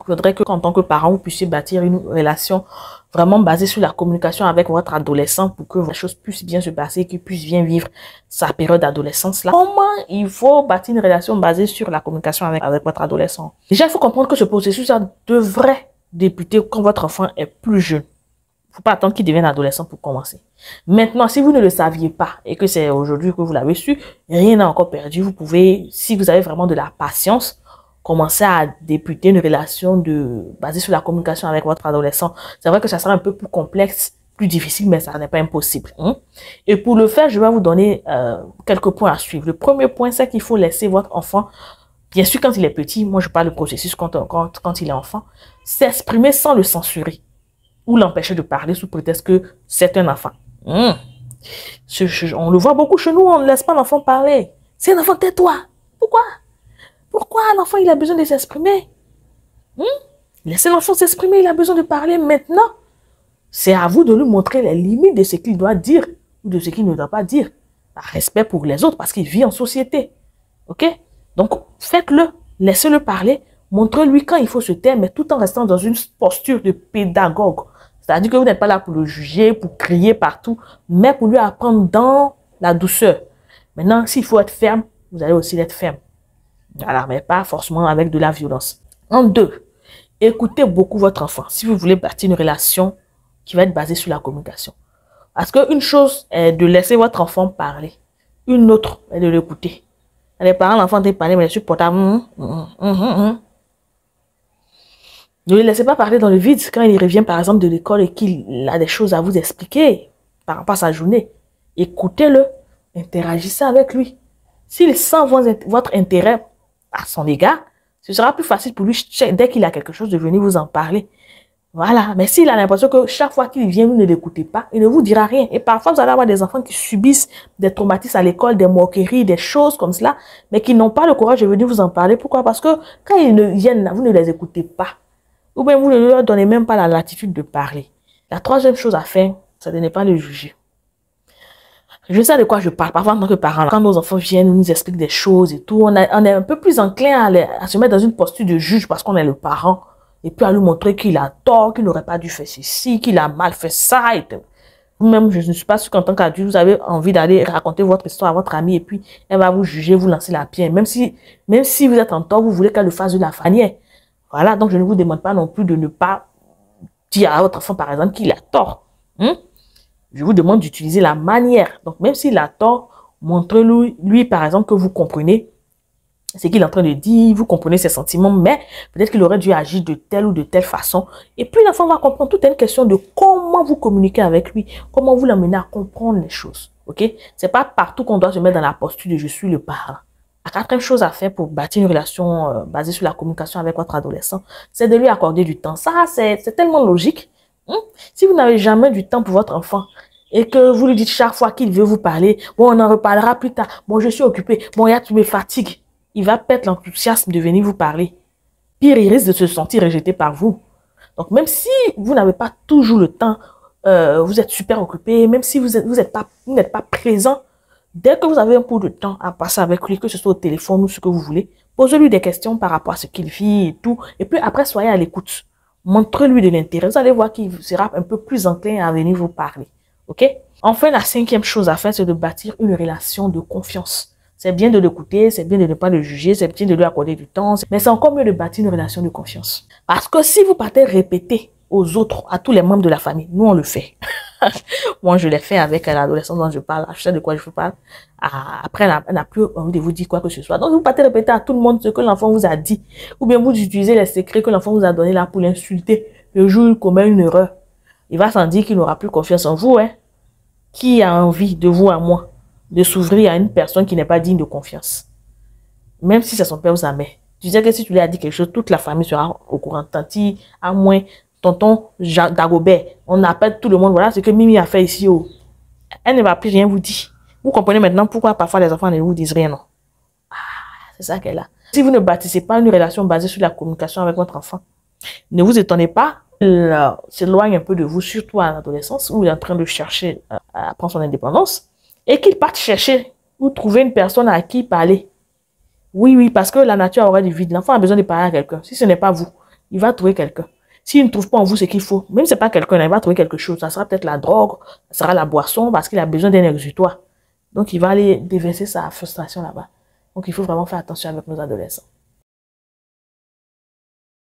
Il faudrait que, en tant que parent, vous puissiez bâtir une relation vraiment basée sur la communication avec votre adolescent pour que les choses puissent bien se passer, qu'il puisse bien vivre sa période d'adolescence là. Comment il faut bâtir une relation basée sur la communication avec votre adolescent? Déjà, il faut comprendre que ce processus devrait débuter quand votre enfant est plus jeune. Il ne faut pas attendre qu'il devienne adolescent pour commencer. Maintenant, si vous ne le saviez pas et que c'est aujourd'hui que vous l'avez su, rien n'est encore perdu. Vous pouvez, si vous avez vraiment de la patience, commencer à débuter une relation basée sur la communication avec votre adolescent. C'est vrai que ça sera un peu plus complexe, plus difficile, mais ça n'est pas impossible. Et pour le faire, je vais vous donner quelques points à suivre. Le premier point, c'est qu'il faut laisser votre enfant, bien sûr quand il est petit, moi je parle du processus quand il est enfant, s'exprimer sans le censurer ou l'empêcher de parler sous prétexte que c'est un enfant. On le voit beaucoup chez nous, on ne laisse pas l'enfant parler. C'est un enfant, tais-toi. Pourquoi? Pourquoi l'enfant il a besoin de s'exprimer? Laissez l'enfant s'exprimer, il a besoin de parler maintenant. C'est à vous de lui montrer les limites de ce qu'il doit dire ou de ce qu'il ne doit pas dire. Par respect pour les autres parce qu'il vit en société. Ok? Donc faites-le, laissez-le parler, montrez-lui quand il faut se taire, mais tout en restant dans une posture de pédagogue. C'est-à-dire que vous n'êtes pas là pour le juger, pour crier partout, mais pour lui apprendre dans la douceur. Maintenant, s'il faut être ferme, vous allez aussi être ferme. Voilà, mais pas forcément avec de la violence. En deux, écoutez beaucoup votre enfant si vous voulez bâtir une relation qui va être basée sur la communication. Parce qu'une chose est de laisser votre enfant parler. Une autre est de l'écouter. Les parents, l'enfant est parlé, mais supportable. Ne le laissez pas parler dans le vide quand il revient par exemple de l'école et qu'il a des choses à vous expliquer par rapport à sa journée. Écoutez-le, interagissez avec lui. S'il sent votre intérêt à son égard, ce sera plus facile pour lui dès qu'il a quelque chose de venir vous en parler. Voilà, mais s'il a l'impression que chaque fois qu'il vient, vous ne l'écoutez pas, il ne vous dira rien. Et parfois, vous allez avoir des enfants qui subissent des traumatismes à l'école, des moqueries, des choses comme cela, mais qui n'ont pas le courage de venir vous en parler. Pourquoi? Parce que quand ils viennent, vous ne les écoutez pas. Ou bien vous ne leur donnez même pas la latitude de parler. La troisième chose à faire, c'est de ne pas le juger. Je sais de quoi je parle. Parfois, en tant que parent, quand nos enfants viennent, nous expliquent des choses et tout, on est un peu plus enclin à se mettre dans une posture de juge parce qu'on est le parent. Et puis à lui montrer qu'il a tort, qu'il n'aurait pas dû faire ceci, qu'il a mal fait ça. Et vous-même, je ne suis pas sûre qu'en tant qu'adulte, vous avez envie d'aller raconter votre histoire à votre amie et puis elle va vous juger, vous lancer la pierre. Même si vous êtes en tort, vous voulez qu'elle le fasse de la manière. Voilà, donc je ne vous demande pas non plus de ne pas dire à votre enfant, par exemple, qu'il a tort. Je vous demande d'utiliser la manière. Donc même s'il a tort, montrez-lui, par exemple, que vous comprenez ce qu'il est en train de dire, vous comprenez ses sentiments, mais peut-être qu'il aurait dû agir de telle ou de telle façon. Et puis l'enfant va comprendre. Tout est une question de comment vous communiquez avec lui, comment vous l'amenez à comprendre les choses. Ok? C'est pas partout qu'on doit se mettre dans la posture de je suis le parent. La quatrième chose à faire pour bâtir une relation basée sur la communication avec votre adolescent, c'est de lui accorder du temps. Ça, c'est tellement logique. Si vous n'avez jamais du temps pour votre enfant, et que vous lui dites chaque fois qu'il veut vous parler, bon, on en reparlera plus tard, bon, je suis occupé, bon, tu me fatigues. Il va perdre l'enthousiasme de venir vous parler. Pire, il risque de se sentir rejeté par vous. Donc, même si vous n'avez pas toujours le temps, vous êtes super occupé, même si vous n'êtes pas présent, dès que vous avez un peu de temps à passer avec lui, que ce soit au téléphone ou ce que vous voulez, posez-lui des questions par rapport à ce qu'il vit et tout. Et puis après, soyez à l'écoute. Montrez-lui de l'intérêt. Vous allez voir qu'il sera un peu plus enclin à venir vous parler. OK? Enfin, la cinquième chose à faire, c'est de bâtir une relation de confiance. C'est bien de l'écouter, c'est bien de ne pas le juger, c'est bien de lui accorder du temps, mais c'est encore mieux de bâtir une relation de confiance. Parce que si vous partez répéter aux autres, à tous les membres de la famille, nous on le fait. Moi je l'ai fait avec l'adolescente dont je parle, je sais de quoi je parle. Après elle n'a plus envie de vous dire quoi que ce soit. Donc vous partez répéter à tout le monde ce que l'enfant vous a dit. Ou bien vous utilisez les secrets que l'enfant vous a donnés là pour l'insulter. Le jour où il commet une erreur, il va s'en dire qu'il n'aura plus confiance en vous. Qui a envie de vous à moi de s'ouvrir à une personne qui n'est pas digne de confiance? Même si c'est son père ou sa mère. Tu sais que si tu lui as dit quelque chose, toute la famille sera au courant. Tanti, à moins, tonton Dagobert. On appelle tout le monde. Voilà ce que Mimi a fait ici. Oh. Elle ne va plus rien vous dire. Vous comprenez maintenant pourquoi parfois les enfants ne vous disent rien, non? C'est ça qu'elle a. Si vous ne bâtissez pas une relation basée sur la communication avec votre enfant, ne vous étonnez pas, il s'éloigne un peu de vous, surtout à l'adolescence, où il est en train de chercher à prendre son indépendance, et qu'il parte chercher ou trouver une personne à qui parler. Oui, parce que la nature aurait du vide. L'enfant a besoin de parler à quelqu'un. Si ce n'est pas vous, il va trouver quelqu'un. S'il ne trouve pas en vous ce qu'il faut, même si ce n'est pas quelqu'un, il va trouver quelque chose. Ça sera peut-être la drogue, ça sera la boisson, parce qu'il a besoin d'un exutoire. Donc, il va aller déverser sa frustration là-bas. Donc, il faut vraiment faire attention avec nos adolescents.